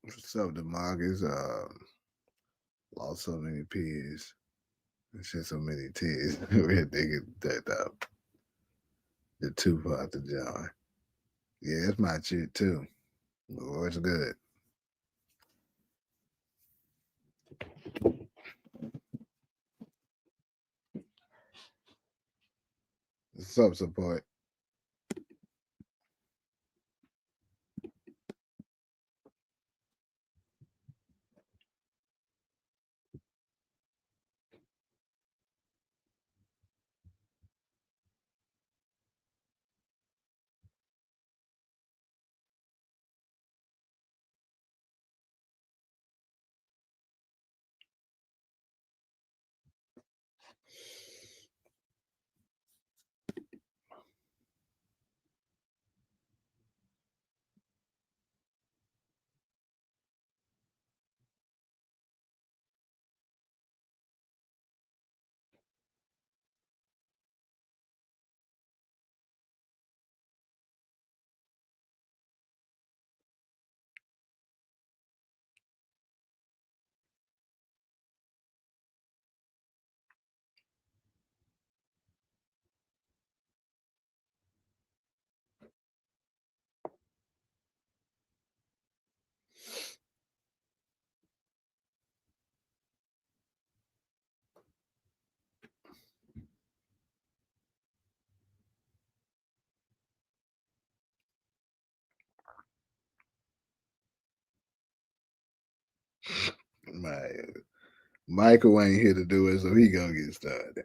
What's up, Demarcus? Lost so many P's. And shed so many tears. We had to get that the Tupac to John. Yeah, it's my shit too. Oh, it's good. What's up, support? My Michael ain't here to do it, so he gonna get started.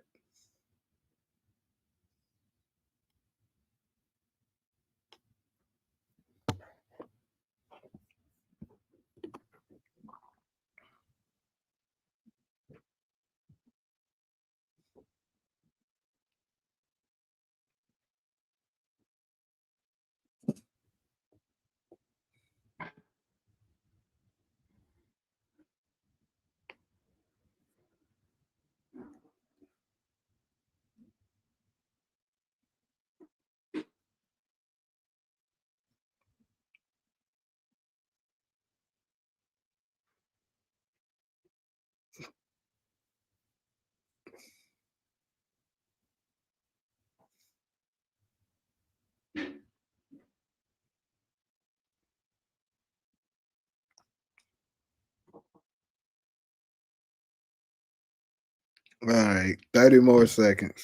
All right, 30 more seconds.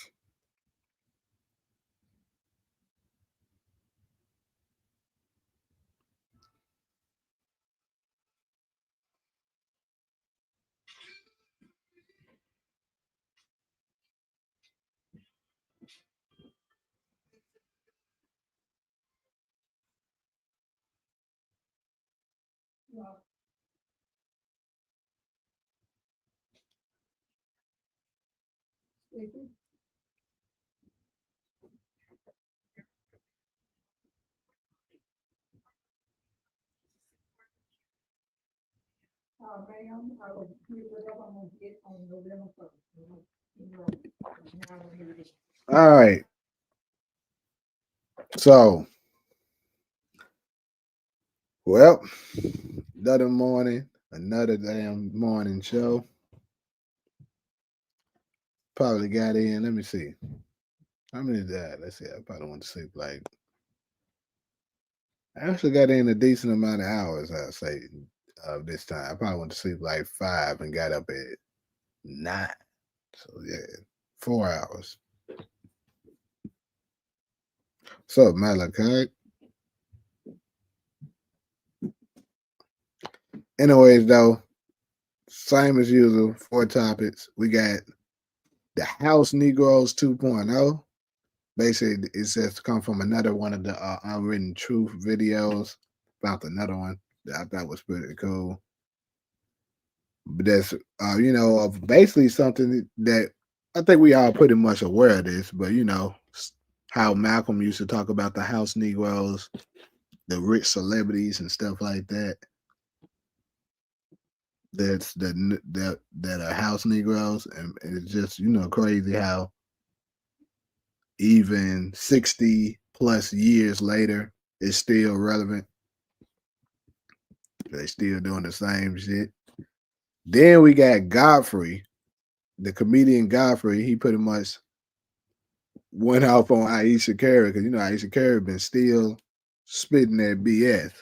All right. So, well, another damn morning show. Probably got in. Let me see. How many did that? Let's see. I probably went to sleep like. I actually got in a decent amount of hours, I'll say, this time. I probably went to sleep like 5 and got up at 9. So, yeah, 4 hours. What's up, Malachi? Anyways, though, same as usual, 4 topics. We got the House Negroes 2.0. Basically, it says to come from another one of the unwritten truth videos. Found another one that I thought was pretty cool. But that's basically something that I think we all pretty much aware of this. But how Malcolm used to talk about the house Negroes, the rich celebrities and stuff like that. That are house Negroes, and it's just crazy how even 60 plus years later it's still relevant. They still doing the same shit. Then we got Godfrey, the comedian Godfrey. He pretty much went off on Ayesha Curry because Ayesha Curry been still spitting that BS.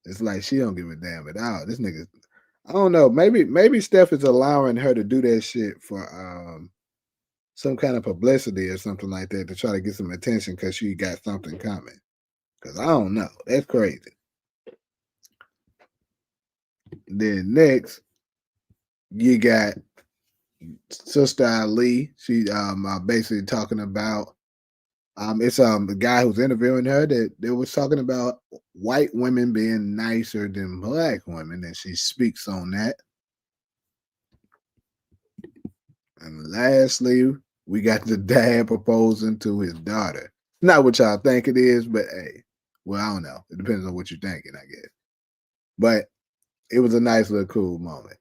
It's like she don't give a damn at all. This nigga, I don't know. Maybe Steph is allowing her to do that shit for some kind of publicity or something like that to try to get some attention because she got something coming. Because I don't know. That's crazy. Then next, you got Sister Ali. She basically talking about it's the guy who's interviewing her that they was talking about white women being nicer than black women, and she speaks on that. And lastly, we got the dad proposing to his daughter. Not what y'all think it is, but hey, well, I don't know. It depends on what you're thinking, I guess. But it was a nice little cool moment.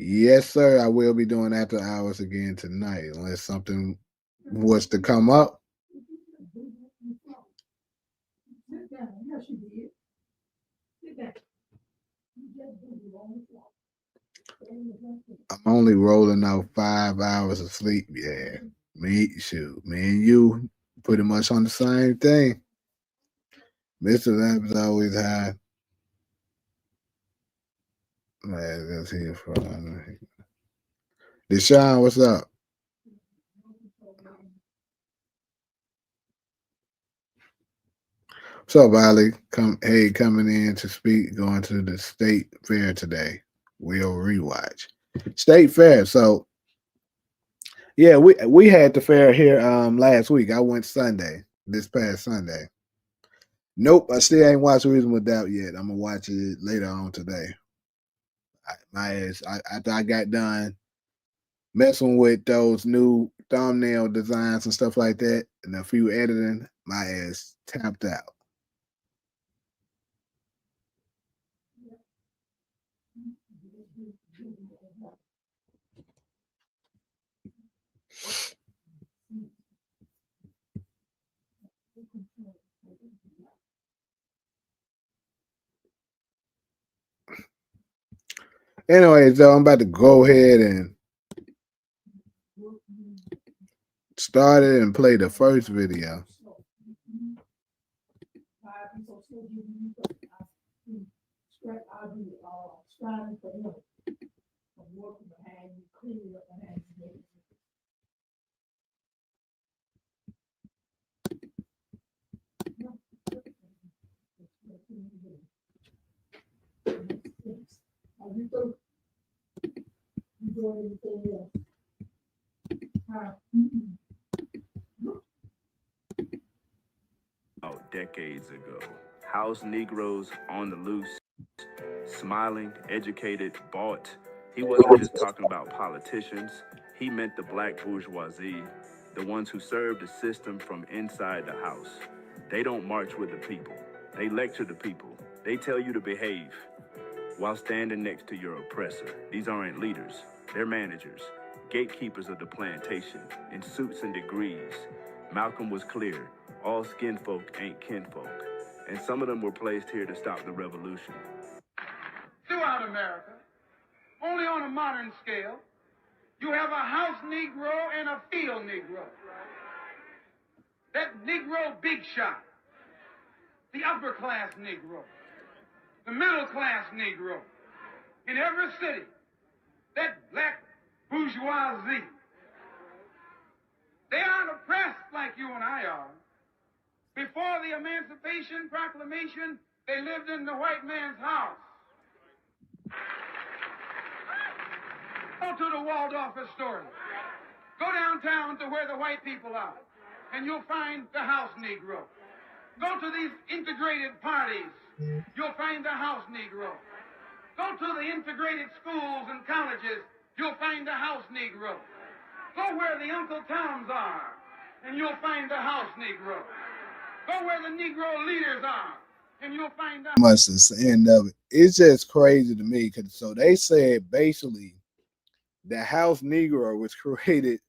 Yes, sir. I will be doing after hours again tonight, unless something was to come up. I'm only rolling out 5 hours of sleep. Yeah, me and you, pretty much on the same thing. Mr. Lamb is always high. Man, that's here for Deshaun. What's up? What's up, Ali? Coming in to speak. Going to the state fair today. We'll rewatch state fair. So yeah, we had the fair here last week. I went Sunday, this past Sunday. Nope, I still ain't watched Reasonable Doubt yet. I'm gonna watch it later on today. My ass, after I got done messing with those new thumbnail designs and stuff like that, and a few editing, my ass tapped out. Anyways, though, I'm about to go ahead and start it and play the first video. Decades ago, house Negroes on the loose, smiling, educated, bought. He wasn't just talking about politicians, he meant the black bourgeoisie, the ones who serve the system from inside the house. They don't march with the people, they lecture the people, they tell you to behave while standing next to your oppressor. These aren't leaders, they're managers, gatekeepers of the plantation, in suits and degrees. Malcolm was clear, all skin folk ain't kinfolk, and some of them were placed here to stop the revolution. Throughout America, only on a modern scale, you have a house Negro and a field Negro. That Negro big shot, the upper class Negro, the middle class Negro. In every city, that black bourgeoisie. They aren't oppressed like you and I are, Before the Emancipation Proclamation, they lived in the white man's house. Go to the Waldorf Astoria. Go downtown to where the white people are, and you'll find the house Negro. Go to these integrated parties, you'll find the house Negro. Go to the integrated schools and colleges, you'll find the house Negro. Go where the Uncle Toms are, and you'll find the house Negro. Go where the Negro leaders are, and you'll find the much the end of it. It's just crazy to me because so they said basically the house Negro was created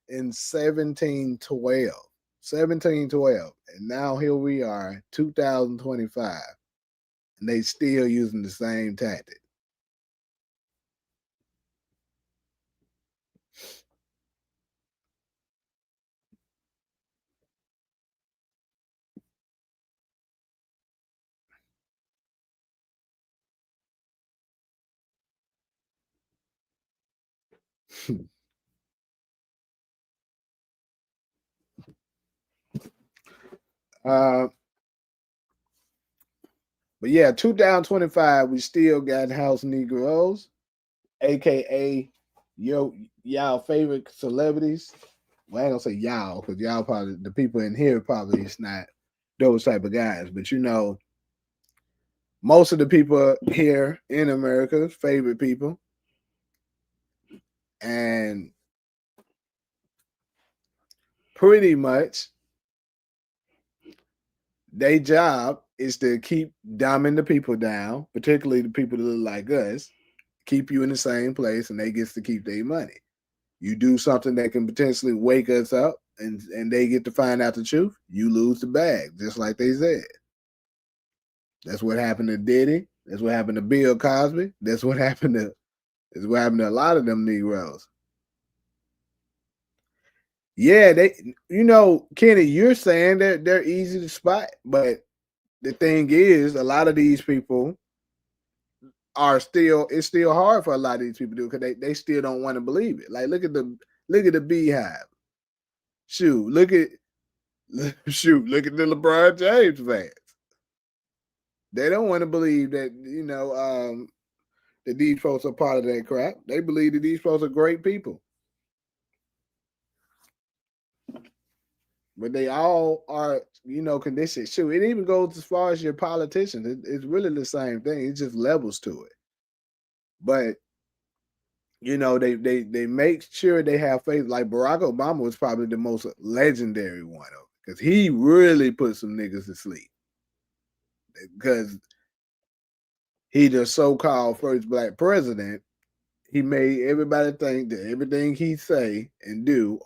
in 1712. 1712. And now here we are, 2025. And they still using the same tactic. uh, but yeah, 2025, we still got house Negroes, aka y'all favorite celebrities. Well, I ain't gonna say y'all because y'all probably the people in here probably is not those type of guys, but you know, most of the people here in America, favorite people, and pretty much their job is to keep dumbing the people down, particularly the people that look like us, keep you in the same place, and they gets to keep their money. You do something that can potentially wake us up, and they get to find out the truth. You lose the bag, just like they said. That's what happened to Diddy. That's what happened to Bill Cosby. That's what happened to a lot of them Negroes. Yeah, Kenny, you're saying that they're easy to spot, but the thing is, a lot of these people it's still hard for a lot of these people to do because they still don't want to believe it. Like look at the beehive. Shoot, look at the LeBron James fans. They don't want to believe that, that these folks are part of that crap. They believe that these folks are great people. But they all are, conditioned. Shoot, it even goes as far as your politicians. It's really the same thing. It just levels to it. But they make sure they have faith. Like Barack Obama was probably the most legendary one of because he really put some niggas to sleep. Because he the so-called first black president, he made everybody think that everything he say and do,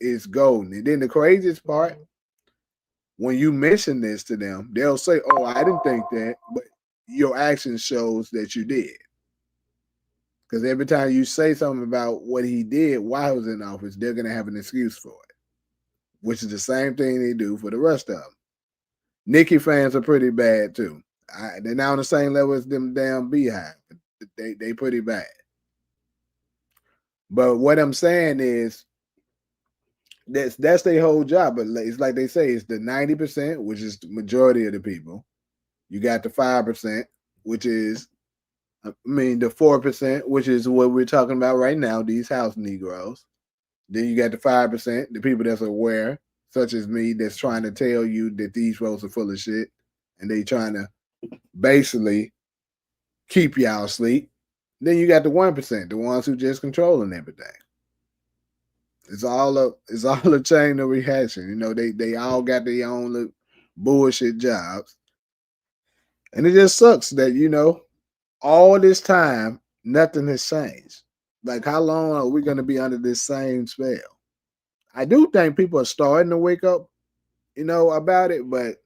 is golden. And then the craziest part, when you mention this to them, they'll say, "Oh, I didn't think that," but your action shows that you did. Because every time you say something about what he did while he was in office, they're gonna have an excuse for it, which is the same thing they do for the rest of them. Nicki fans are pretty bad too. They're not on the same level as them damn Beehive. They pretty bad. But what I'm saying is that's their whole job. But it's like they say, it's the 90%, which is the majority of the people. You got the 5%, which is the 4%, which is what we're talking about right now, these house Negroes. Then you got the 5%, the people that's aware, such as me, that's trying to tell you that these folks are full of shit and they trying to basically keep y'all asleep. Then you got the 1%, the ones who just controlling everything. It's all a chain of reaction. They all got their own little bullshit jobs. And it just sucks that, all this time, nothing has changed. Like, how long are we going to be under this same spell? I do think people are starting to wake up, about it, but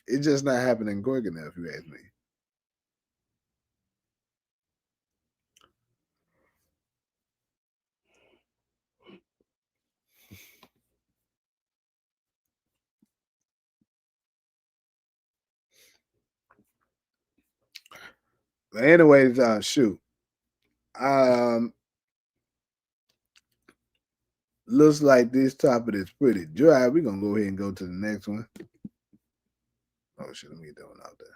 it's just not happening quick enough, if you ask me. But anyways, shoot. Um, Looks like this topic is pretty dry. We're gonna go ahead and go to the next one. Oh shit, let me get that one out there.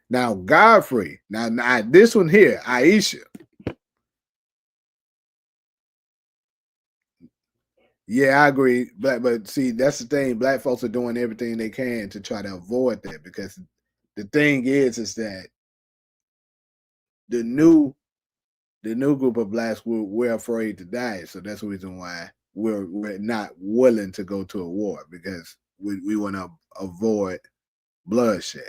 Now Godfrey. Now this one here, Ayesha. Yeah, I agree. But see, that's the thing. Black folks are doing everything they can to try to avoid that because the thing is that the new group of blacks we're afraid to die. So that's the reason why we're not willing to go to a war because we want to avoid bloodshed.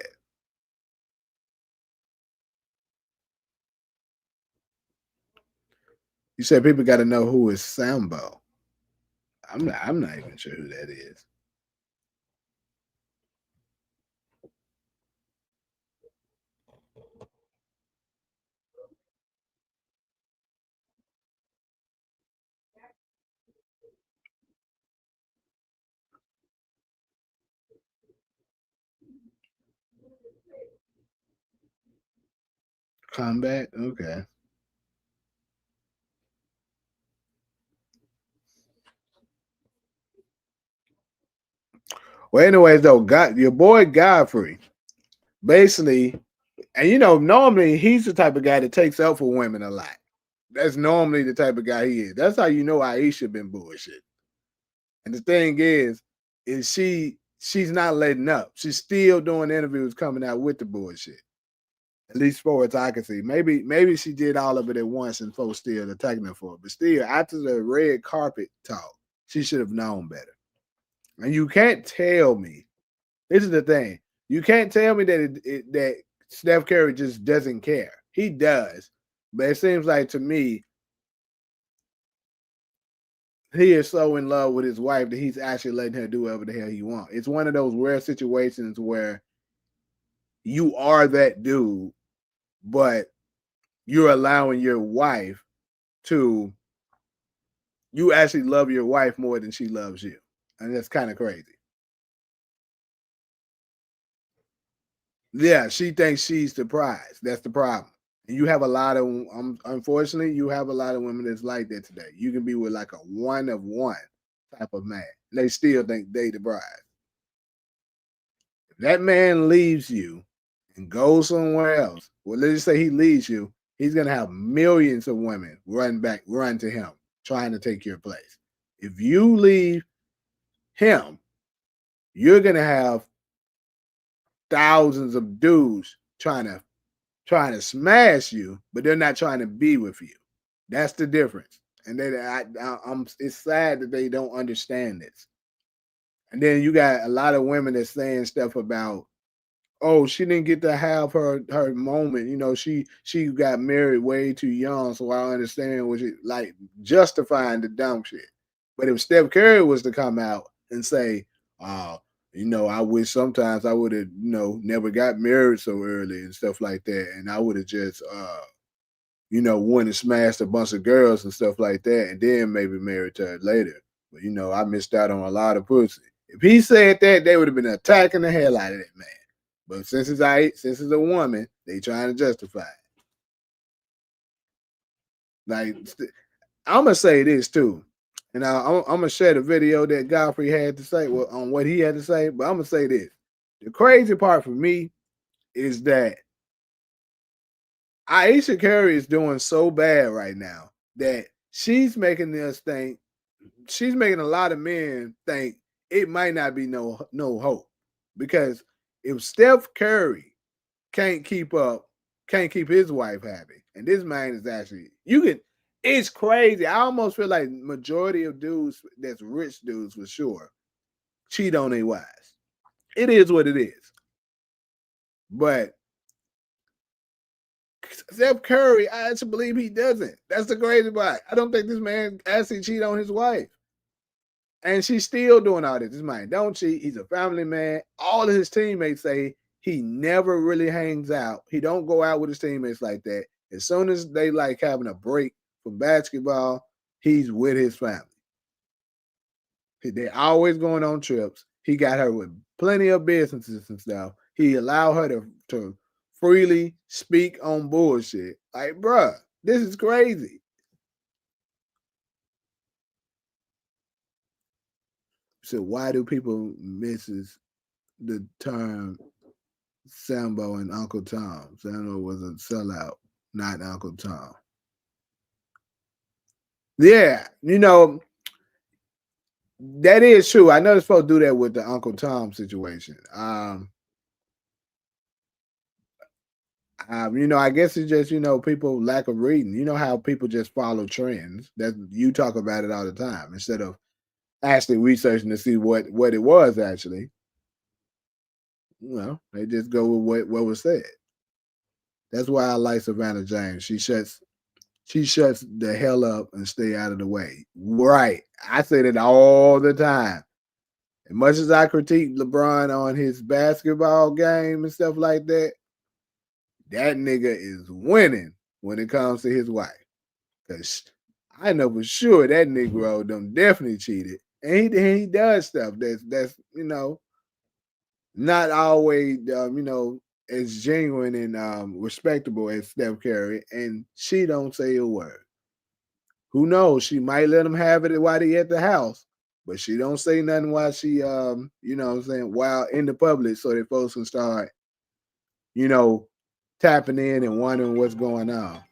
You said people got to know who is Sambo. I'm not even sure who that is. Combat? Okay. Well, anyways, though, your boy Godfrey, basically, and normally he's the type of guy that takes up for women a lot. That's normally the type of guy he is. That's how you know Ayesha been bullshit. And the thing is she's not letting up. She's still doing interviews coming out with the bullshit. At least far as I can see. Maybe she did all of it at once and folks still attacking her for it. But still, after the red carpet talk, she should have known better. And you can't tell me. This is the thing. You can't tell me that that Steph Curry just doesn't care. He does. But it seems like to me, he is so in love with his wife that he's actually letting her do whatever the hell he wants. It's one of those rare situations where you are that dude, but you're allowing your wife to, you actually love your wife more than she loves you. And that's kind of crazy. Yeah, she thinks she's the prize. That's the problem. And you have a lot of, unfortunately, you have a lot of women that's like that today. You can be with like a one of one type of man. They still think they the prize. If that man leaves you and goes somewhere else, well, let's just say he leaves you, he's gonna have millions of women run to him, trying to take your place. If you leave him, you're gonna have thousands of dudes trying to smash you, but they're not trying to be with you. That's the difference. And it's sad that they don't understand this. And then you got a lot of women that's saying stuff about, oh, she didn't get to have her moment. She got married way too young, so I understand what she like justifying the dumb shit. But if Steph Curry was to come out and say, I wish sometimes I would have, never got married so early and stuff like that, and I would have just went and smashed a bunch of girls and stuff like that, and then maybe married to her later. But I missed out on a lot of pussy. If he said that, they would have been attacking the hell out of that man. But since it's a woman, they trying to justify it. Like, I'm gonna say this too, and I'm gonna share the video that Godfrey had to say on what he had to say. But I'm gonna say this: the crazy part for me is that Ayesha Curry is doing so bad right now that she's making a lot of men think it might not be no hope, because if Steph Curry can't keep his wife happy, and this man is actually, it's crazy. I almost feel like majority of dudes that's rich dudes for sure cheat on their wives. It is what it is. But Steph Curry, I actually believe he doesn't. That's the crazy part. I don't think this man actually cheat on his wife. And she's still doing all this. This man don't cheat. He's a family man. All of his teammates say he never really hangs out. He don't go out with his teammates like that. As soon as they like having a break from basketball, he's with his family. They're always going on trips. He got her with plenty of businesses and stuff. He allowed her to freely speak on bullshit. Like, bruh, this is crazy. So why do people misses the term Sambo and Uncle Tom? Sambo was a sellout, not Uncle Tom. Yeah, that is true. I know they're supposed to do that with the Uncle Tom situation. I guess it's just, people lack of reading. You know how people just follow trends. That you talk about it all the time instead of actually researching to see what it was actually. They just go with what was said. That's why I like Savannah James. She shuts the hell up and stay out of the way. Right. I say that all the time. As much as I critique LeBron on his basketball game and stuff like that, that nigga is winning when it comes to his wife. Because I know for sure that Negro them definitely cheated. And he does stuff that's not always as genuine and respectable as Steph Curry, and she don't say a word. Who knows? She might let him have it while they at the house, but she don't say nothing while she while in the public, so that folks can start tapping in and wondering what's going on.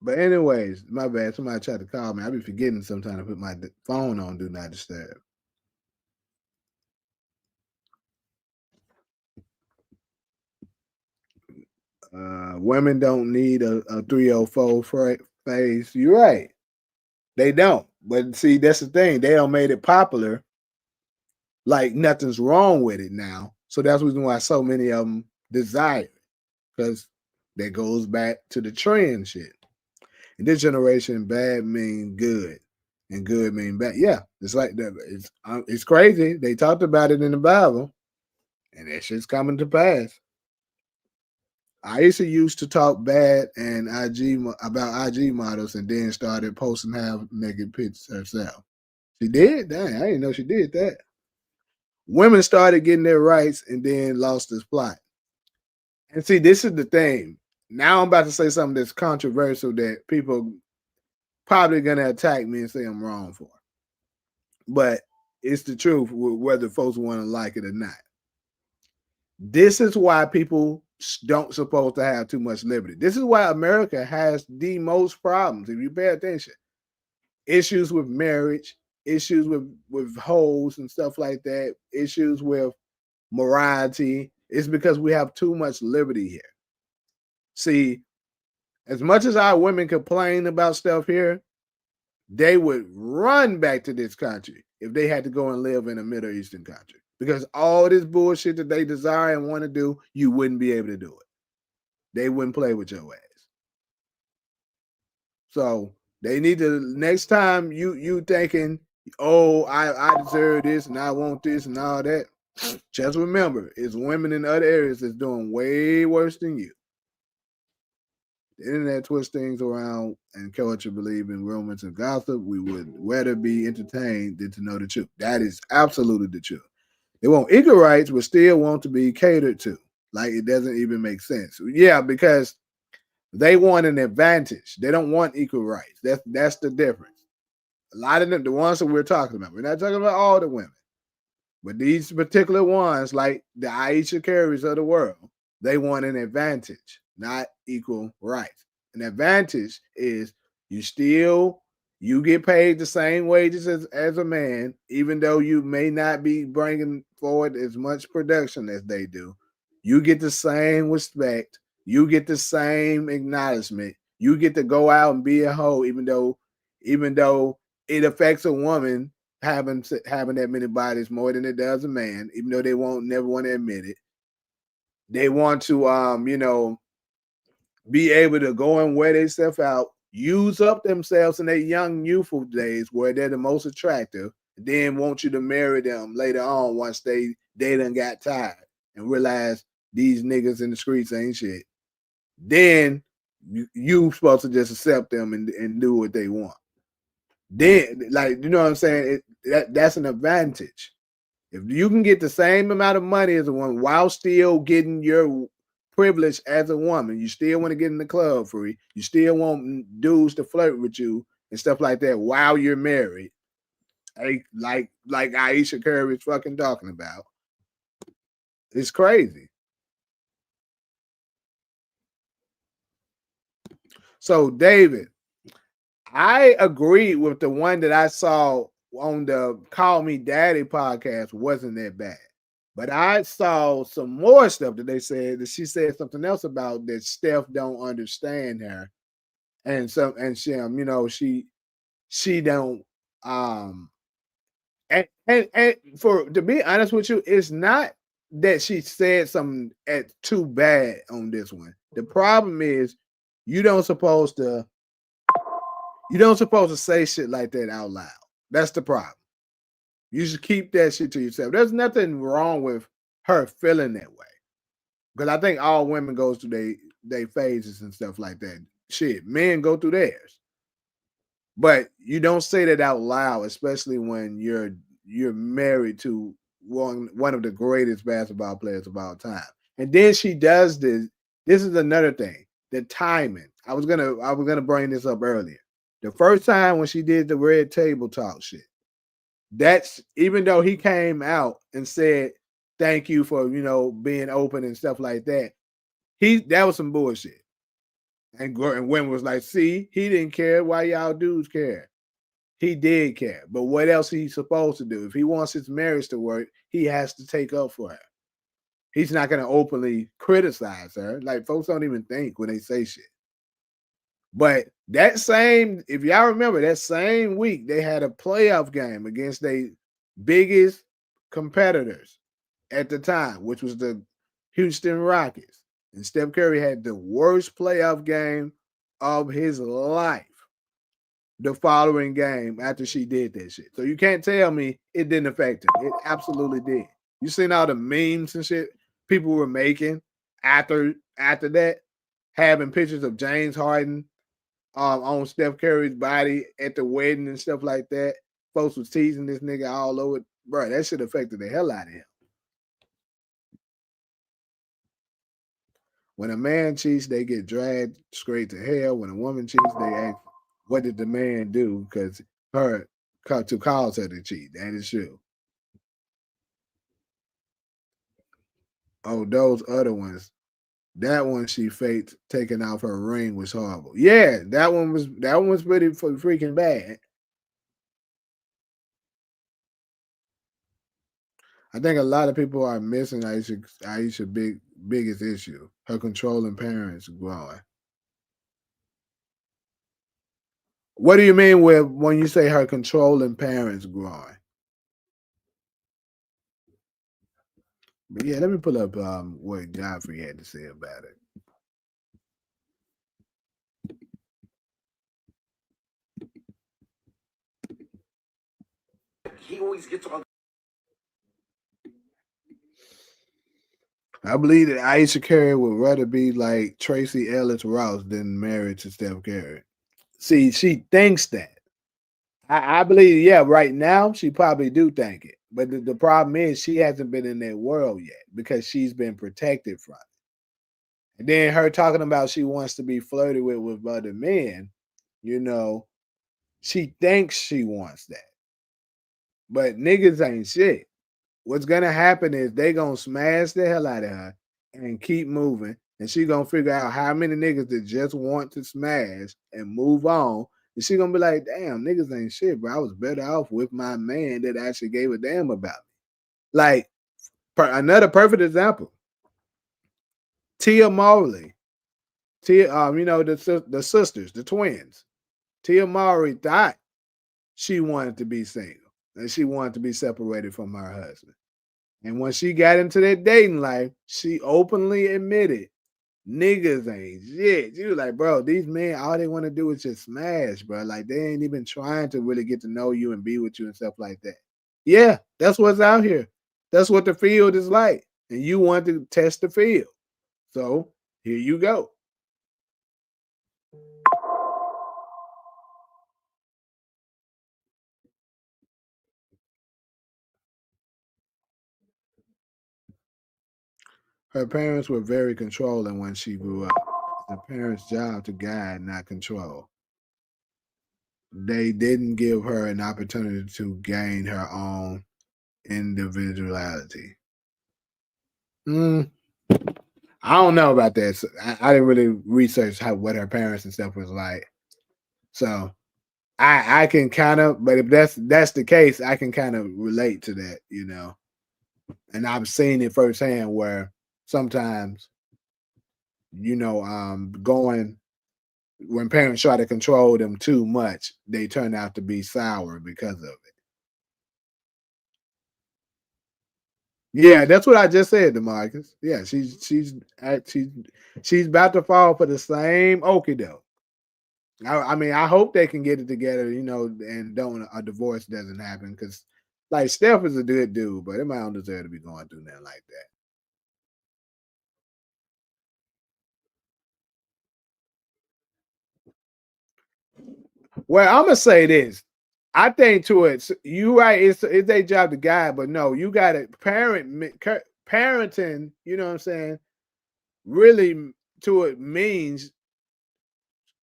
But anyways, my bad. Somebody tried to call me. I be forgetting sometimes to put my phone on Do Not Disturb. Women don't need a 304 phase. You're right. They don't. But see, that's the thing. They don't made it popular. Like nothing's wrong with it now. So that's the reason why so many of them desire it. Because that goes back to the trend shit. In this generation, bad mean good, and good mean bad. Yeah, it's like that. It's crazy. They talked about it in the Bible, and that shit's coming to pass. Ayesha used to talk bad and about IG models, and then started posting half naked pictures herself. She did? Dang, I didn't know she did that. Women started getting their rights and then lost this plot. And see, this is the thing. Now I'm about to say something that's controversial that people probably gonna attack me and say I'm wrong for. But it's the truth, whether folks want to like it or not. This is why people don't supposed to have too much liberty. This is why America has the most problems. If you pay attention, issues with marriage, issues with hoes and stuff like that, issues with morality. It's because we have too much liberty here. See, as much as our women complain about stuff here, they would run back to this country if they had to go and live in a Middle Eastern country. Because all this bullshit that they desire and want to do, you wouldn't be able to do it. They wouldn't play with your ass. So they need to, next time you thinking, oh, I deserve this and I want this and all that, just remember, it's women in other areas that's doing way worse than you. The internet twists things around and culture believe in rumors and gossip. We would rather be entertained than to know the truth. That is absolutely the truth. They want equal rights, but still want to be catered to. Like it doesn't even make sense. Yeah, because they want an advantage. They don't want equal rights. That's the difference. A lot of them, the ones that we're talking about, we're not talking about all the women, but these particular ones, like the Ayesha Carries of the world, they want an advantage, not equal rights. An advantage is you get paid the same wages as a man, even though you may not be bringing forward as much production as they do. You get the same respect. You get the same acknowledgement. You get to go out and be a hoe, even though it affects a woman having that many bodies more than it does a man, even though they won't never want to admit it. They want to be able to go and wear themselves out, use up themselves in their young youthful days where they're the most attractive, then want you to marry them later on once they done got tired and realize these niggas in the streets ain't shit. Then you supposed to just accept them and do what they want. then like you know what I'm saying? That's an advantage. If you can get the same amount of money as a woman while still getting your privilege as a woman, you still want to get in the club free, you still want dudes to flirt with you and stuff like that while you're married, like Ayesha Curry is fucking talking about. It's crazy. So, David, I agree with the one that I saw on the Call Me Daddy podcast wasn't that bad. But I saw some more stuff that they said that she said something else about that Steph don't understand her. And she she don't and for to be honest with you, it's not that she said something at too bad on this one. The problem is you don't supposed to say shit like that out loud. That's the problem. You should keep that shit to yourself. There's nothing wrong with her feeling that way. Because I think all women go through they phases and stuff like that. Shit, men go through theirs. But you don't say that out loud, especially when you're married to one of the greatest basketball players of all time. And then she does this. This is another thing. The timing. I was gonna bring this up earlier. The first time when she did the red table talk shit, that's even though he came out and said thank you for being open and stuff like that. That was some bullshit. And Wynn was like, see, he didn't care. Why y'all dudes care? He did care. But what else he's supposed to do? If he wants his marriage to work, he has to take up for her. He's not going to openly criticize her. Like, folks don't even think when they say shit. But if y'all remember, that same week, they had a playoff game against their biggest competitors at the time, which was the Houston Rockets. And Steph Curry had the worst playoff game of his life the following game after she did that shit. So you can't tell me it didn't affect him. It absolutely did. You seen all the memes and shit people were making after that, having pictures of James Harden on Steph Curry's body at the wedding and stuff like that. Folks was teasing this nigga all over. Bro, that shit affected the hell out of him. When a man cheats, they get dragged straight to hell. When a woman cheats, they ask, what did the man do? Because to cause her to cheat. That is true. Oh, those other ones. That one she faked taking off her ring was horrible. Yeah, that one was pretty freaking bad. I think a lot of people are missing Ayesha's biggest issue. Her controlling parents growing. What do you mean when you say her controlling parents growing? But yeah, let me pull up what Godfrey had to say about it. He always gets all. I believe that Ayesha Curry would rather be like Tracy Ellis Ross than married to Steph Curry. See, she thinks that. I believe, yeah, right now she probably do think it. But the problem is she hasn't been in that world yet because she's been protected from it. And then her talking about she wants to be flirted with other men, she thinks she wants that. But niggas ain't shit. What's gonna happen is they gonna smash the hell out of her and keep moving, and she gonna figure out how many niggas that just want to smash and move on, and she gonna be like, damn, niggas ain't shit, bro. I was better off with my man that actually gave a damn about me. Like, another perfect example, Tia Mowry. The sisters, the twins. Tia Mowry thought she wanted to be single and she wanted to be separated from her husband. And when she got into that dating life, she openly admitted niggas ain't shit. She was like, bro, these men, all they want to do is just smash, bro. Like, they ain't even trying to really get to know you and be with you and stuff like that. Yeah, that's what's out here. That's what the field is like. And you want to test the field. So here you go. Her parents were very controlling when she grew up. Her parents' job to guide, not control. They didn't give her an opportunity to gain her own individuality. Mm, I don't know about that. So I didn't really research what her parents and stuff was like. So I can kind of, but if that's the case, I can kind of relate to that, And I've seen it firsthand where sometimes, going when parents try to control them too much, they turn out to be sour because of it. Yeah, that's what I just said to Marcus. Yeah, she's about to fall for the same okie doke. I mean, I hope they can get it together, and don't a divorce doesn't happen because, like, Steph is a good dude, but it might don't deserve to be going through nothing like that. Well, I'm gonna say this. I think to it, you right. It's their job to guide, but no, you got to parenting. You know what I'm saying? Really, to it means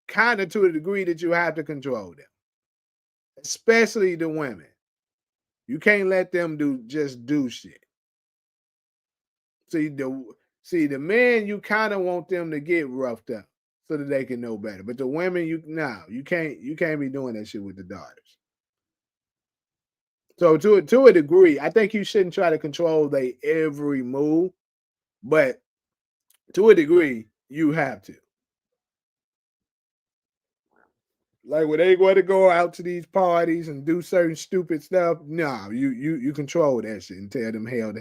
kind of to a degree that you have to control them, especially the women. You can't let them do shit. See the men, you kind of want them to get roughed up so that they can know better. But the women, you can't be doing that shit with the daughters. So to a degree, I think you shouldn't try to control their every move, but to a degree, you have to. Like when they want to go out to these parties and do certain stupid stuff, no, you control that shit and tell them hell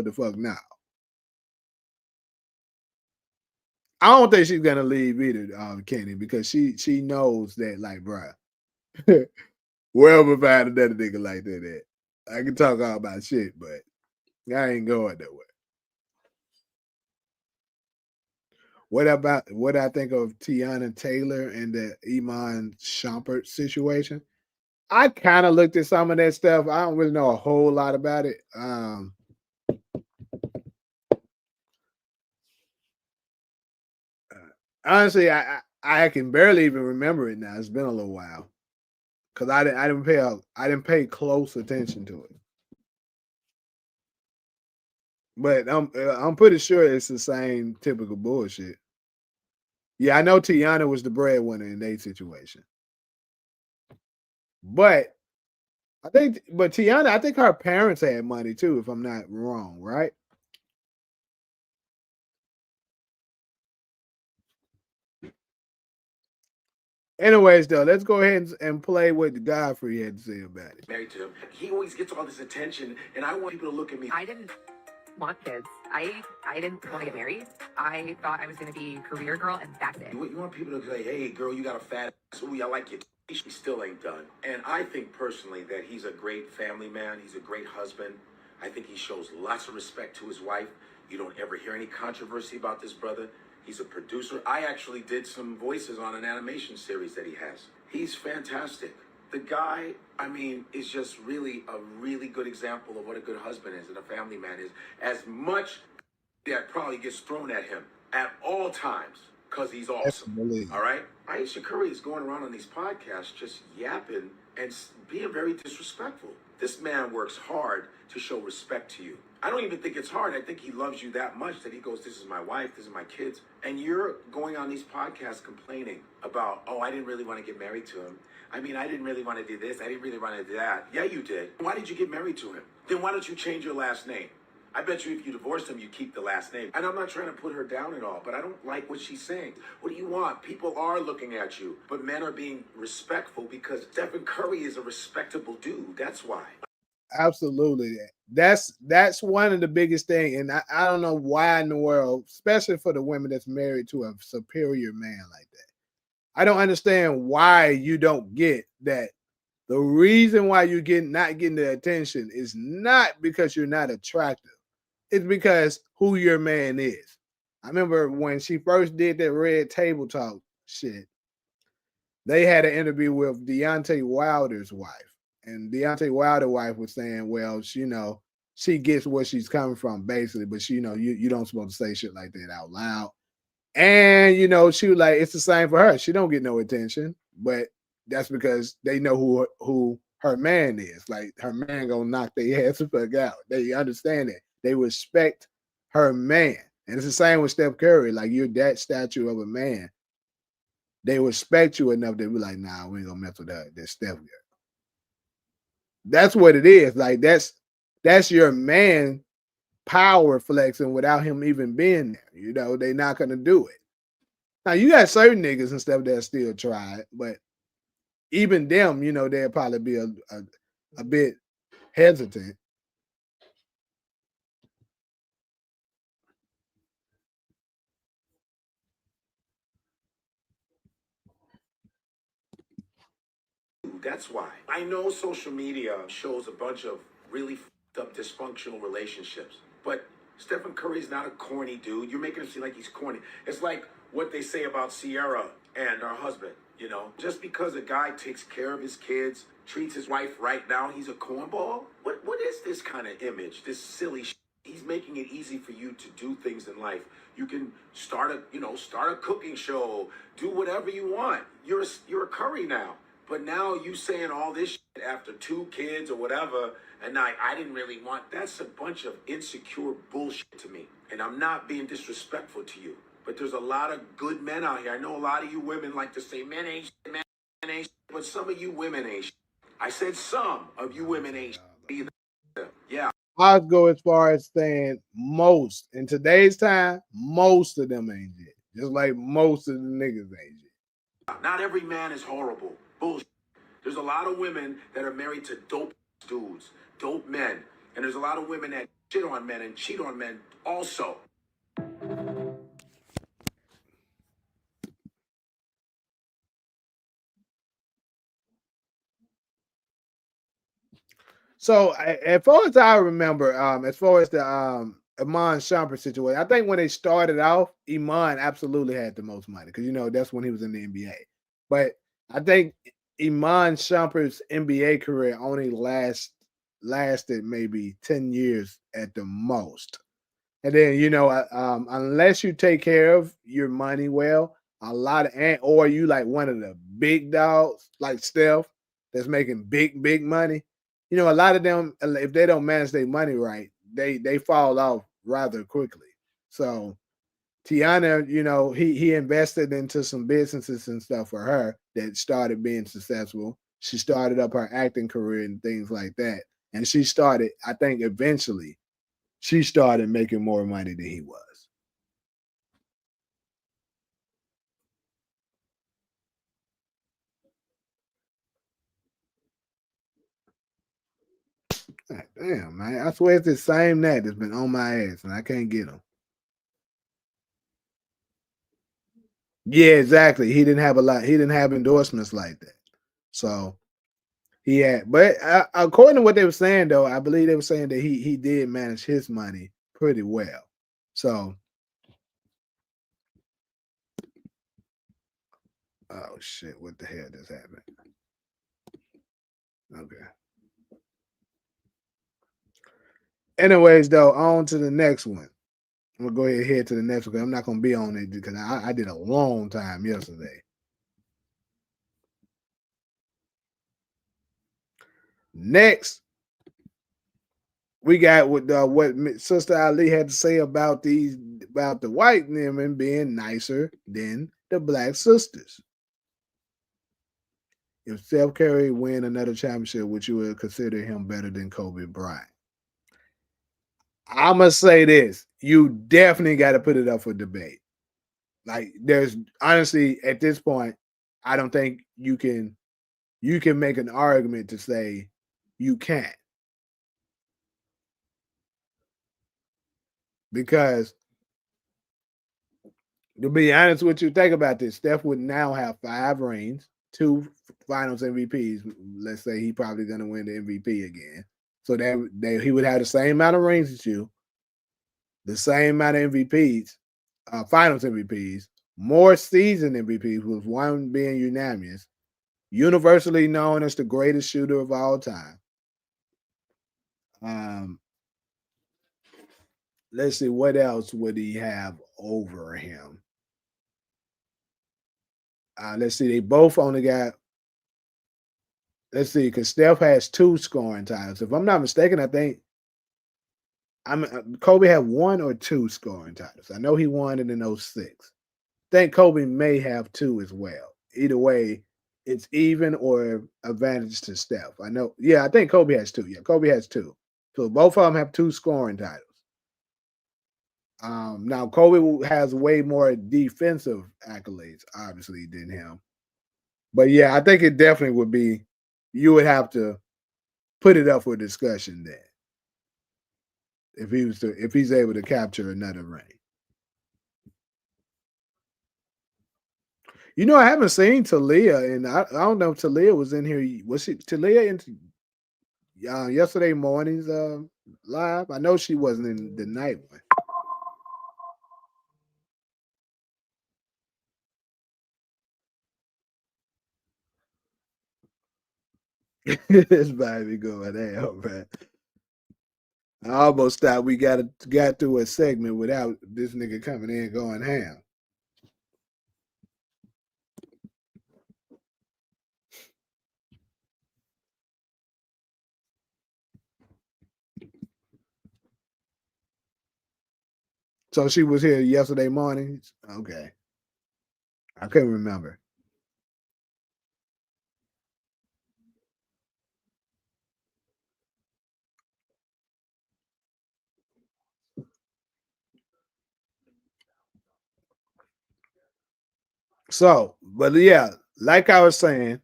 the fuck no. I don't think she's gonna leave either, Kenny, because she knows that, like, bruh, wherever find another nigga like that at. I can talk all about shit, but I ain't going nowhere. What I think of Tiana Taylor and the Iman Shumpert situation? I kind of looked at some of that stuff. I don't really know a whole lot about it. Honestly, I can barely even remember it now. It's been a little while because I didn't pay close attention to it. But I'm pretty sure it's the same typical bullshit. Yeah, I know Tiana was the breadwinner in their situation, but Tiana, I think her parents had money too, if I'm not wrong, right? Anyways, though, let's go ahead and play what Godfrey had to say about it. Married to him. He always gets all this attention, and I want people to look at me. I didn't want kids. I didn't want to get married. I thought I was going to be a career girl, and that's it. You want people to say, "Hey, girl, you got a fat ass. Ooh, I like you." He still ain't done. And I think personally that he's a great family man. He's a great husband. I think he shows lots of respect to his wife. You don't ever hear any controversy about this brother. He's a producer. I actually did some voices on an animation series that he has. He's fantastic. The guy, I mean, is just really a really good example of what a good husband is and a family man is. As much that probably gets thrown at him at all times because he's awesome. All right? Ayesha Curry is going around on these podcasts just yapping and being very disrespectful. This man works hard to show respect to you. I don't even think it's hard. I think he loves you that much that he goes, this is my wife, this is my kids. And you're going on these podcasts complaining about, oh, I didn't really want to get married to him. I mean, I didn't really want to do this. I didn't really want to do that. Yeah, you did. Why did you get married to him? Then why don't you change your last name? I bet you if you divorced him, you keep the last name. And I'm not trying to put her down at all, but I don't like what she's saying. What do you want? People are looking at you, but men are being respectful because Stephen Curry is a respectable dude. That's why. Absolutely. That's one of the biggest things. And I don't know why in the world, especially for the women that's married to a superior man like that. I don't understand why you don't get that. The reason why you're not getting the attention is not because you're not attractive. It's because who your man is. I remember when she first did that Red Table Talk shit, they had an interview with Deontay Wilder's wife. And Deontay Wilder's wife was saying, well, she gets where she's coming from, basically. But she, you don't supposed to say shit like that out loud. And she was like, it's the same for her. She don't get no attention, but that's because they know who her man is. Like her man gonna knock their ass the fuck out. They understand it. They respect her man. And it's the same with Steph Curry. Like you're that statue of a man. They respect you enough to be like, nah, we ain't gonna mess with that Steph girl. That's what it is. Like that's your man power flexing without him even being there. They're not gonna do it. Now you got certain niggas and stuff that still try it, but even them, they'll probably be a bit hesitant. That's why. I know social media shows a bunch of really fucked up dysfunctional relationships, but Stephen Curry's not a corny dude. You're making him seem like he's corny. It's like what they say about Sierra and her husband, Just because a guy takes care of his kids, treats his wife right now, he's a cornball? What is this kind of image, this silly shit? He's making it easy for you to do things in life. You can start a cooking show, do whatever you want. You're a Curry now. But now you saying all this shit after 2 kids or whatever, and I didn't really want, that's a bunch of insecure bullshit to me. And I'm not being disrespectful to you. But there's a lot of good men out here. I know a lot of you women like to say men ain't shit, men ain't shit, but some of you women ain't shit. I said some of you women ain't shit either. Yeah. I'd go as far as saying most. In today's time, most of them ain't shit. Just like most of the niggas ain't shit. Not every man is horrible. Bullshit. There's a lot of women that are married to dope dudes, dope men. And there's a lot of women that shit on men and cheat on men also. So as far as I remember, as far as the Iman Shumpert situation, I think when they started off, Iman absolutely had the most money because that's when he was in the NBA. But I think Iman Shumpert's NBA career only lasted maybe 10 years at the most. And then unless you take care of your money well, a lot of or you like one of the big dogs like Steph that's making big money. A lot of them, if they don't manage their money right, they fall off rather quickly. So Tiana, he invested into some businesses and stuff for her that started being successful. She started up her acting career and things like that. And she started, I think eventually, she started making more money than he was. God damn, man. I swear it's the same that that's been on my ass and I can't get him. Yeah, exactly. He didn't have a lot. He didn't have endorsements like that. So he had, but according to what they were saying, though, I believe they were saying that he did manage his money pretty well. So, oh shit, what the hell just happened? Okay. Anyways, though, on to the next one. I'm gonna go ahead and head to the next one. I'm not gonna be on it because I did a long time yesterday. Next, we got what Sister Ali had to say about the white women being nicer than the black sisters. If Steph Curry win another championship, would you consider him better than Kobe Bryant? I'm gonna say this: you definitely got to put it up for debate. Like, there's honestly at this point, I don't think you can make an argument to say you can't, because to be honest with you, think about this: Steph would now have 5 rings, 2 Finals MVPs. Let's say he probably gonna win the MVP again, so that he would have the same amount of rings as you, the same amount of MVPs, Finals MVPs, more season MVPs, with one being unanimous, universally known as the greatest shooter of all time. let's see, what else would he have over him? Let's see, they both only got. Let's see, because Steph has 2 scoring titles. If I'm not mistaken, I think Kobe had 1 or 2 scoring titles. I know he won it in 06. I think Kobe may have 2 as well. Either way, it's even or advantage to Steph. I know. Yeah, I think Kobe has 2. Yeah, Kobe has 2. So both of them have 2 scoring titles. Now Kobe has way more defensive accolades, obviously, than him. But yeah, I think it definitely would be. You would have to put it up for discussion then if he's able to capture another ring. You know, I haven't seen Talia, and I don't know if Talia was in here. Was she Talia in yesterday morning's live? I know she wasn't in the night one. This baby going down, man. I almost thought we got through a segment without this nigga coming in going ham. So she was here yesterday morning. Okay, I couldn't remember. So, but yeah, like I was saying,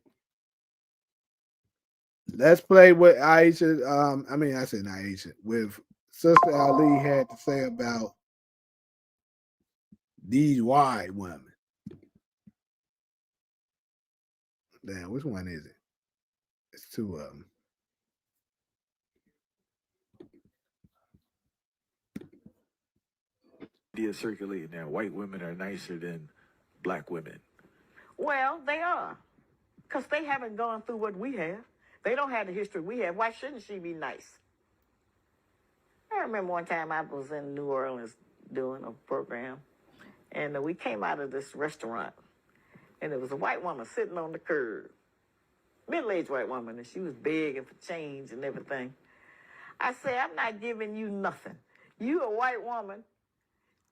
let's play what Ayesha. I said not Ayesha. With Sister Ali had to say about these white women. Damn, which one is it? It's 2 of them. Idea circulating that white women are nicer than black women. Well, they are, because they haven't gone through what we have. They don't have the history we have. Why shouldn't she be nice? I remember one time I was in New Orleans doing a program, and we came out of this restaurant, and there was a white woman sitting on the curb, middle-aged white woman, and she was begging for change and everything. I said, I'm not giving you nothing. You a white woman.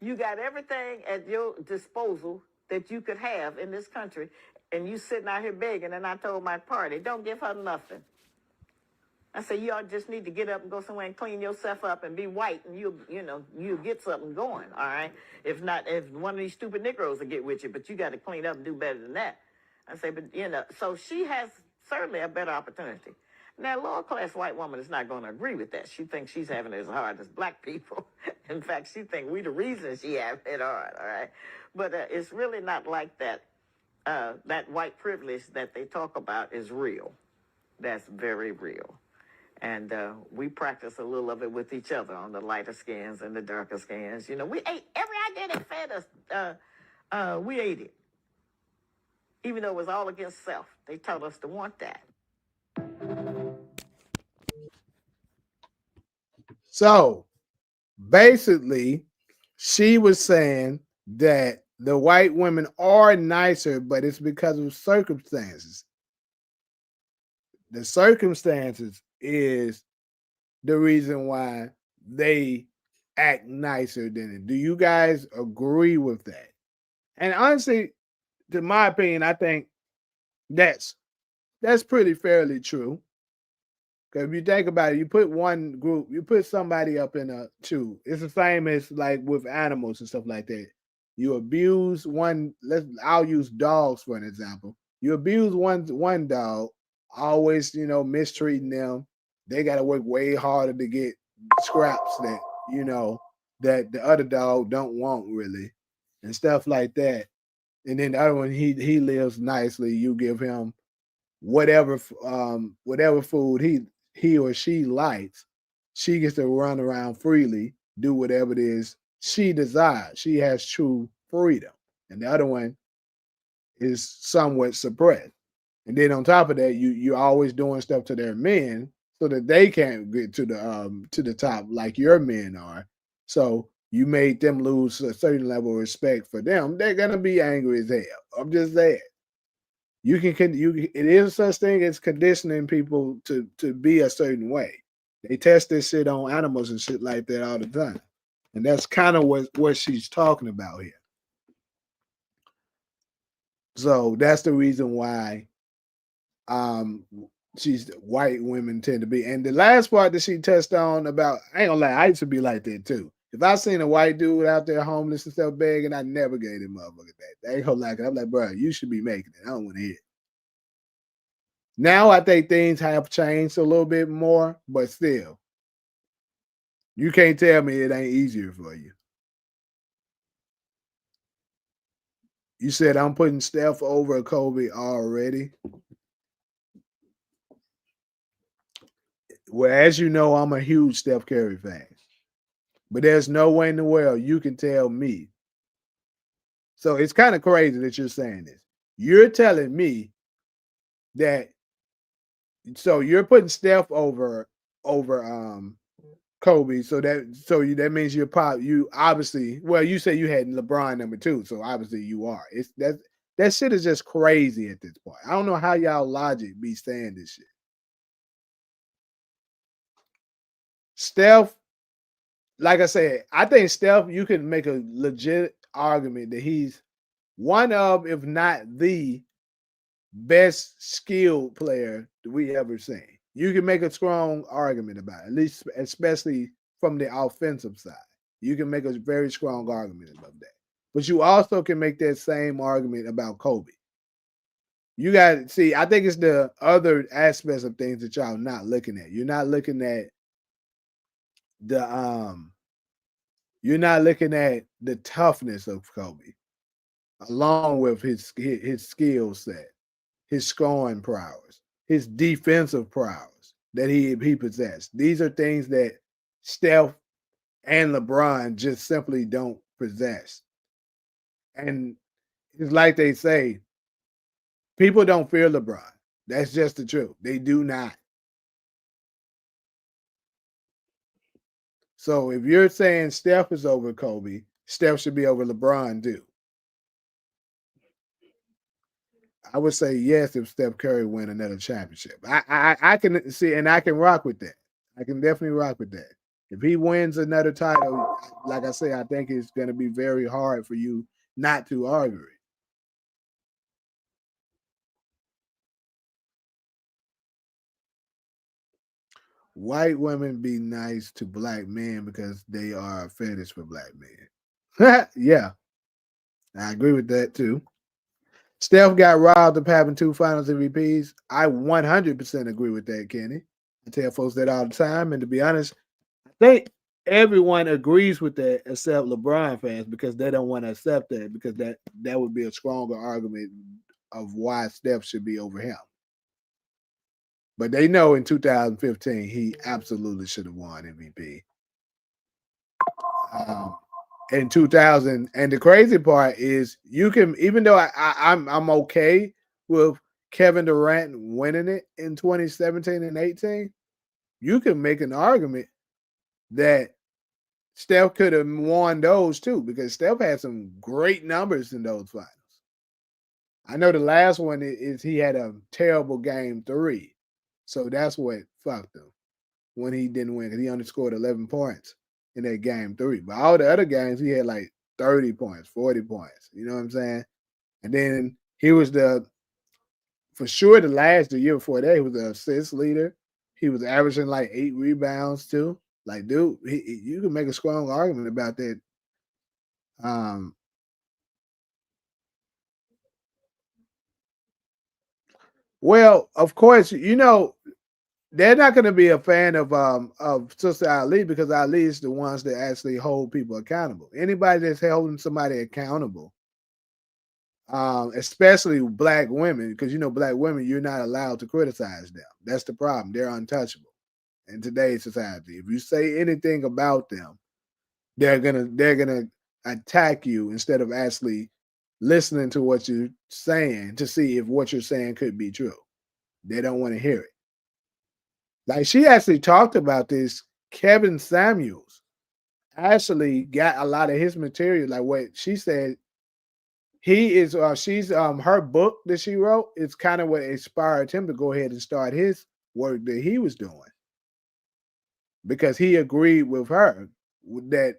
You got everything at your disposal that you could have in this country, and you sitting out here begging, and I told my party, don't give her nothing. I said, you all just need to get up and go somewhere and clean yourself up and be white, and you'll get something going, all right? If not, if one of these stupid Negroes will get with you, but you got to clean up and do better than that. I say, but, so she has certainly a better opportunity. Now, lower-class white woman is not going to agree with that. She thinks she's having it as hard as black people. In fact, she thinks we the reason she having it hard, all right? But it's really not like that. That white privilege that they talk about is real. That's very real. And we practice a little of it with each other on the lighter skins and the darker skins. We ate every idea they fed us. We ate it. Even though it was all against self. They taught us to want that. So basically, she was saying that the white women are nicer, but it's because of circumstances. The circumstances is the reason why they act nicer than it. Do you guys agree with that? And honestly, to my opinion, I think that's pretty fairly true. Because if you think about it, you put one group, you put somebody up in a 2. It's the same as like with animals and stuff like that. You abuse one. I'll use dogs for an example. You abuse one dog, always mistreating them. They got to work way harder to get scraps that the other dog don't want really, and stuff like that. And then the other one, he lives nicely. You give him whatever food he or she likes. She gets to run around freely, do whatever it is she desires. She has true freedom. And the other one is somewhat suppressed. And then on top of that, you're always doing stuff to their men so that they can't get to the top like your men are. So you made them lose a certain level of respect for them. They're gonna be angry as hell. I'm just saying. It is such thing as conditioning people to be a certain way. They test this shit on animals and shit like that all the time. And that's kind of what she's talking about here. So that's the reason why she's white women tend to be. And the last part that she touched on about, I ain't gonna lie, I used to be like that too. If I seen a white dude out there homeless and stuff begging, I never gave him motherfucker that. I ain't gonna lie, I'm like, bro, you should be making it. I don't want to hear it. Now I think things have changed a little bit more, but still, you can't tell me it ain't easier for you. You said I'm putting Steph over Kobe already. Well, as you know, I'm a huge Steph Curry fan. But there's no way in the world you can tell me. So it's kind of crazy that you're saying this. You're telling me that, so you're putting Steph over Kobe. So that means you obviously, well, you say you had LeBron number 2, so obviously you are. It's that shit is just crazy at this point. I don't know how y'all logic be saying this shit. Steph, like I said, I think Steph, you can make a legit argument that he's one of, if not the best skilled player that we ever seen. You can make a strong argument about it, at least especially from the offensive side. You can make a very strong argument about that. But you also can make that same argument about Kobe. You got to see, I think it's the other aspects of things that y'all not looking at. You're not looking at the toughness of Kobe, along with his skill set, his scoring prowess, his defensive prowess that he possessed. These are things that Steph and LeBron just simply don't possess. And it's like they say, people don't fear LeBron. That's just the truth. They do not. So if you're saying Steph is over Kobe, Steph should be over LeBron too. I would say yes if Steph Curry win another championship. I can see, and I can rock with that. I can definitely rock with that. If he wins another title, like I say, I think it's going to be very hard for you not to argue it. White women be nice to black men because they are a fetish for black men. Yeah, I agree with that too. Steph got robbed of having 2 finals MVPs. I 100% agree with that, Kenny. I tell folks that all the time. And to be honest, I think everyone agrees with that except LeBron fans because they don't want to accept that because that would be a stronger argument of why Steph should be over him. But they know in 2015 he absolutely should have won MVP. In 2000, and the crazy part is you can, even though I'm okay with Kevin Durant winning it in 2017 and 18, you can make an argument that Steph could have won those too because Steph had some great numbers in those finals. I know the last one is he had a terrible game 3, so that's what fucked him when he didn't win because he only scored 11 points in that game 3. But all the other games he had like 30 points, 40 points. You know what I'm saying? And then he was for sure the year before that, he was the assist leader. He was averaging like 8 rebounds too. Like, dude, you can make a strong argument about that. Well, of course, you know, they're not going to be a fan of Sister Ali because Ali is the ones that actually hold people accountable. Anybody that's holding somebody accountable, especially black women, because you know black women, you're not allowed to criticize them. That's the problem. They're untouchable in today's society. If you say anything about them, they're gonna attack you instead of actually listening to what you're saying to see if what you're saying could be true. They don't want to hear it. Like she actually talked about this. Kevin Samuels actually got a lot of his material, like what she said. He is she's her book that she wrote is kind of what inspired him to go ahead and start his work that he was doing, because he agreed with her that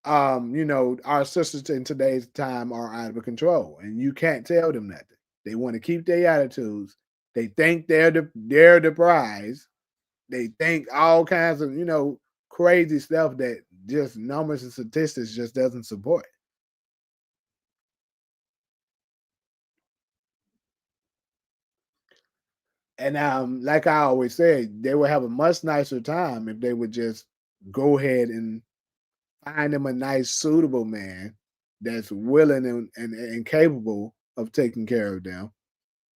our sisters in today's time are out of control, and you can't tell them nothing. They want to keep their attitudes. They think they're the prize. They think all kinds of crazy stuff that just numbers and statistics just doesn't support. And like I always said, they would have a much nicer time if they would just go ahead and find them a nice, suitable man that's willing and capable of taking care of them,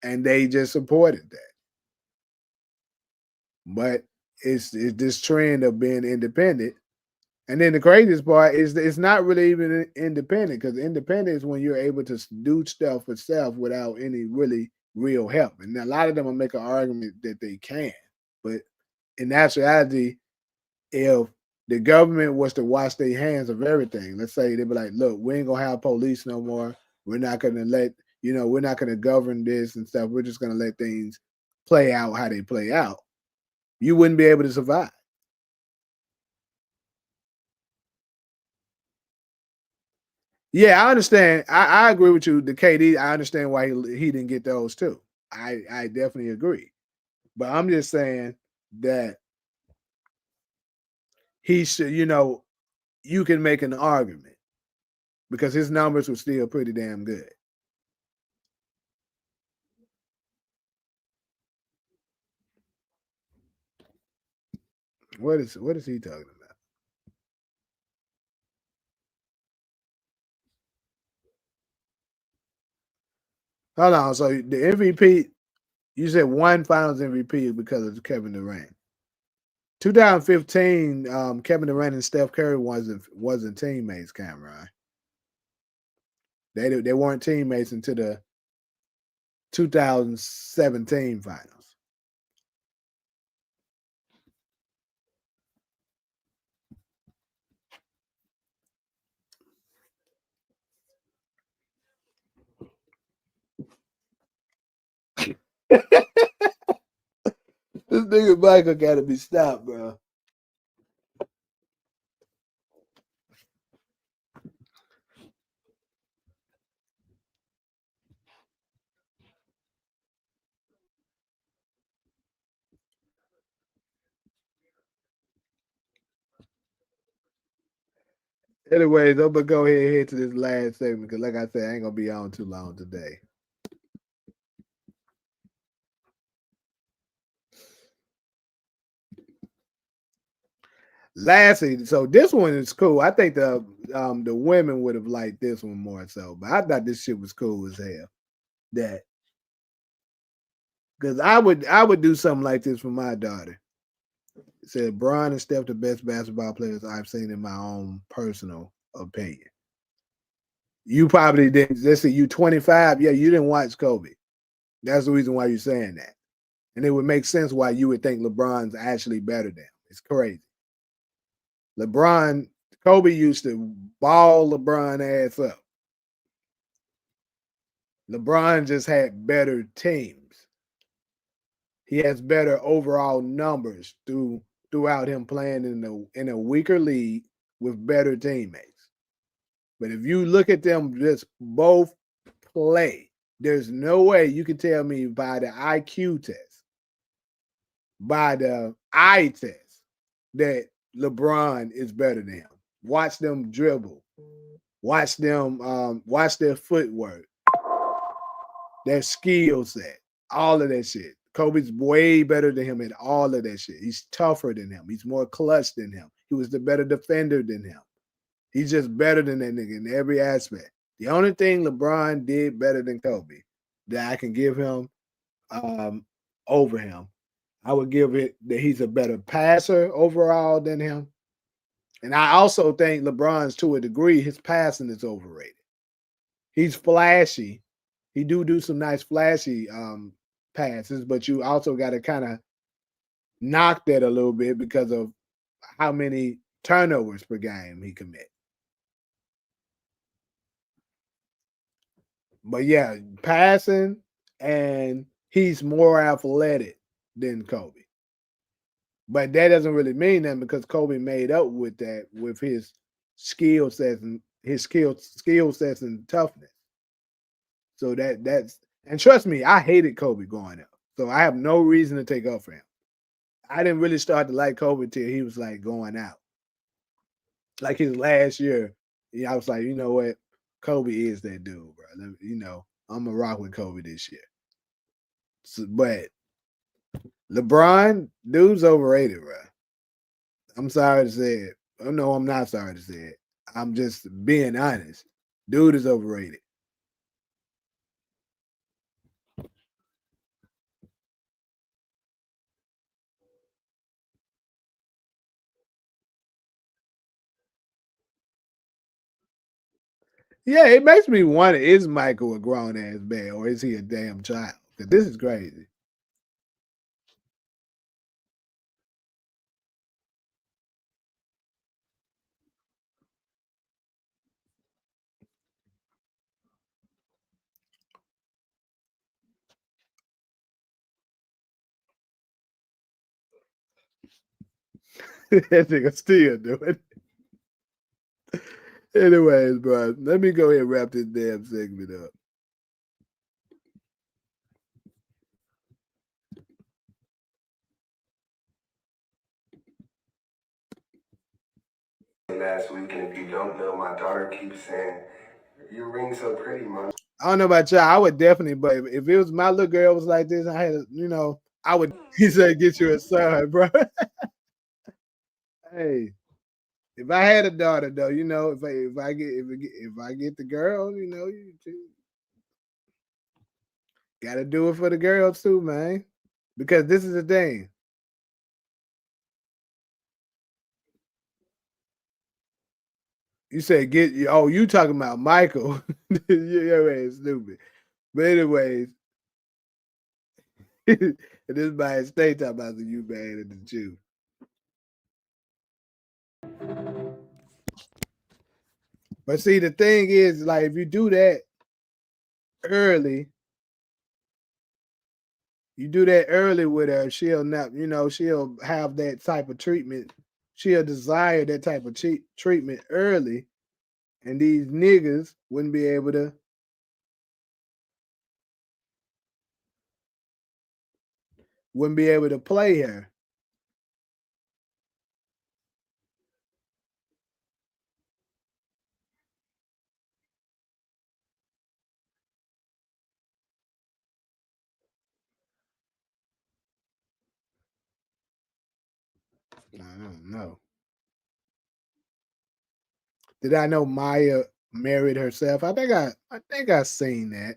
and they just supported that. But it's this trend of being independent. And then the craziest part is that it's not really even independent, because independent is when you're able to do stuff for self without any really real help. And a lot of them will make an argument that they can. But in actuality, if the government was to wash their hands of everything, let's say they'd be like, look, we ain't gonna have police no more. We're not gonna we're not gonna govern this and stuff. We're just gonna let things play out how they play out. You wouldn't be able to survive. Yeah, I understand. I agree with you. The KD, I understand why he didn't get those too. I definitely agree. But I'm just saying that he should, you can make an argument because his numbers were still pretty damn good. What is he talking about? Hold on. So the MVP, you said one Finals MVP because of Kevin Durant. 2015, Kevin Durant and Steph Curry wasn't teammates, Cameron. They weren't teammates until the 2017 Finals. This nigga Michael gotta be stopped, bro. Anyways, I'm gonna go ahead and head to this last segment because, like I said, I ain't gonna be on too long today. Lastly, so this one is cool. I think the women would have liked this one more so, but I thought this shit was cool as hell. That because I would do something like this for my daughter. It said Bron and Steph the best basketball players I've seen in my own personal opinion. You probably didn't. Let's say you 25. Yeah, you didn't watch Kobe. That's the reason why you're saying that. And it would make sense why you would think LeBron's actually better than him. It's crazy. Kobe used to ball LeBron ass up. LeBron just had better teams. He has better overall numbers throughout him playing in a weaker league with better teammates. But if you look at them just both play, there's no way you can tell me by the IQ test, by the eye test, that LeBron is better than him. Watch them dribble. Watch their footwork, their skill set, all of that shit. Kobe's way better than him in all of that shit. He's tougher than him. He's more clutch than him. He was the better defender than him. He's just better than that nigga in every aspect. The only thing LeBron did better than Kobe that I can give him over him, I would give it that he's a better passer overall than him. And I also think LeBron's, to a degree, his passing is overrated. He's flashy. He do some nice flashy passes, but you also got to kind of knock that a little bit because of how many turnovers per game he commit. But yeah, passing and he's more athletic than Kobe. But that doesn't really mean that because Kobe made up with that with his skill sets and his skill sets and toughness. So that's and trust me, I hated Kobe growing up. So I have no reason to take up for him. I didn't really start to like Kobe till he was like going out. Like his last year, I was like, you know what? Kobe is that dude, bro. I'm gonna rock with Kobe this year. So, but LeBron, dude's overrated, bro. I'm sorry to say it. Oh no, I'm not sorry to say it. I'm just being honest. Dude is overrated. Yeah, it makes me wonder: is Michael a grown ass man or is he a damn child? Because this is crazy. That nigga still doing. Anyways, bro, let me go ahead and wrap this damn segment up. Last week, and if you don't know, my daughter keeps saying, "Your ring's so pretty, mom." I don't know about y'all. I would definitely, but if it was my little girl was like this, I had, I would. He said, "Get you a son, bro." Hey, if I had a daughter, though, if I get the girl, you gotta do it for the girls too, man. Because this is the thing. You say get you. Oh, you talking about Michael? Your ass stupid. But anyways, this by state talking about the you bad and the Jew. But see, the thing is, like, if you do that early, you do that early with her, she'll not, she'll have that type of treatment. She'll desire that type of treatment early, and these niggas wouldn't be able to play her. I don't know. Did I know Maya married herself? I think I seen that.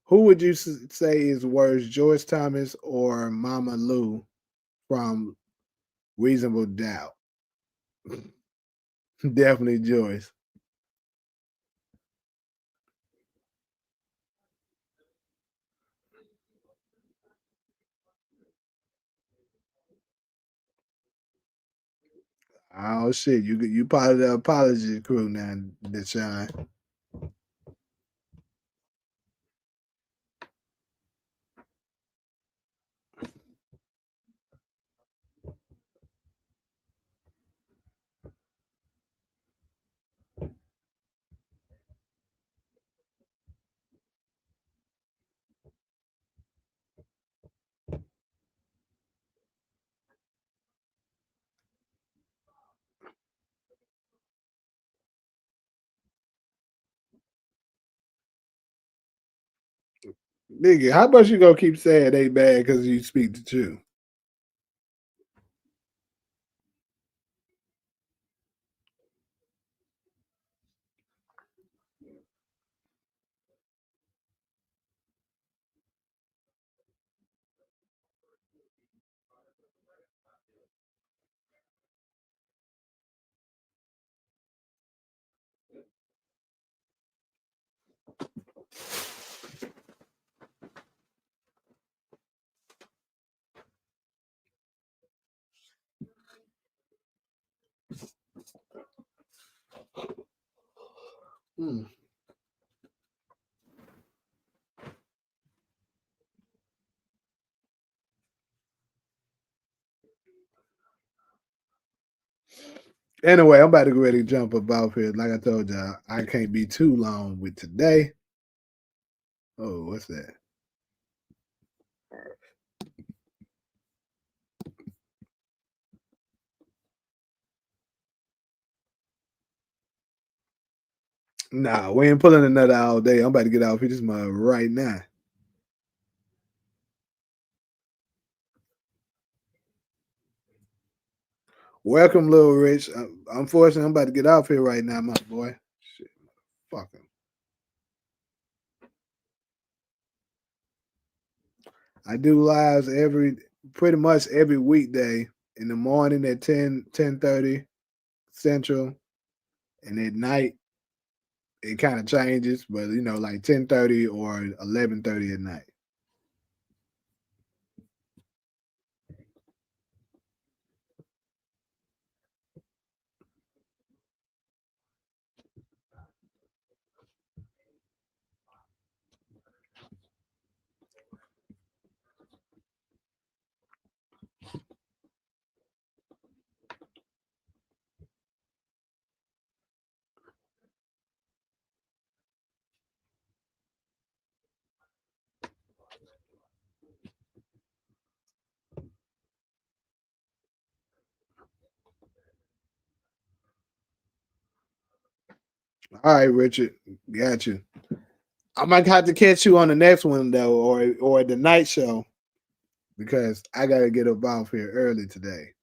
Who would you say is worse, George Thomas or Mama Lou from Reasonable Doubt? Definitely Joyce. Oh shit, you part of the apology crew now, Deshaun. Nigga, how about you gonna keep saying they bad because you speak the truth? Anyway, I'm about to get ready to jump up off here. Like I told y'all, I can't be too long with today. Oh, what's that? Nah, we ain't pulling another all day. I'm about to get off here. This is my right now. Welcome, Little Rich. Unfortunately, I'm about to get off here right now, my boy. Shit, fuck him. I do lives pretty much every weekday in the morning at 10:30 Central, and at night it kind of changes, but like 10:30 or 11:30 at night. All right, Richard, got you. I might have to catch you on the next one though, or the night show, because I gotta get up off here early today.